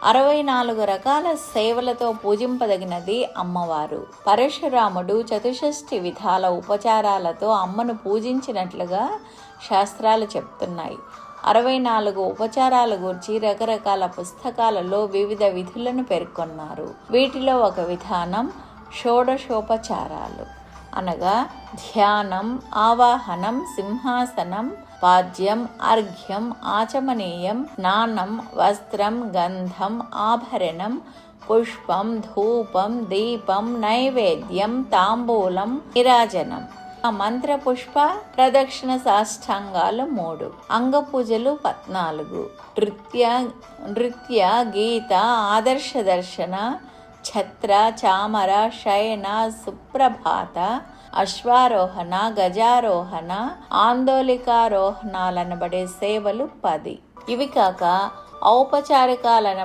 64 రకాల సేవలతో పూజింపదగినది అమ్మవారు. పరశురాముడు చతుషష్ఠి విధాల ఉపచారాలతో అమ్మను పూజించినట్లుగా శాస్త్రాలు చెప్తున్నాయి. 64 ఉపచారాల గురించి రకరకాల పుస్తకాలలో వివిధ విధులను పేర్కొన్నారు. వీటిలో ఒక విధానం షోడశోపచారాలు, అనగా ధ్యానం, ఆవాహనం, సింహాసనం, పాద్యం, అర్ఘ్యం, ఆచమనీయం, స్నానం, వస్త్రం, గంధం, ఆభరణం, పుష్పం, ధూపం, దీపం, నైవేద్యం, తాంబూలం, నీరాజనం. మంత్ర పుష్ప ప్రదక్షిణ సాష్టాంగాలు 3, అంగపూజలు 14, నృత్య, గీత, ఆదర్శ దర్శన, ఛత్ర, చామర, శయన, సుప్రభాత, అశ్వారోహణ, గజారోహణ, ఆందోళికారోహణాలనబడే సేవలు 10. ఇవి కాక ఔపచారికాలనబడే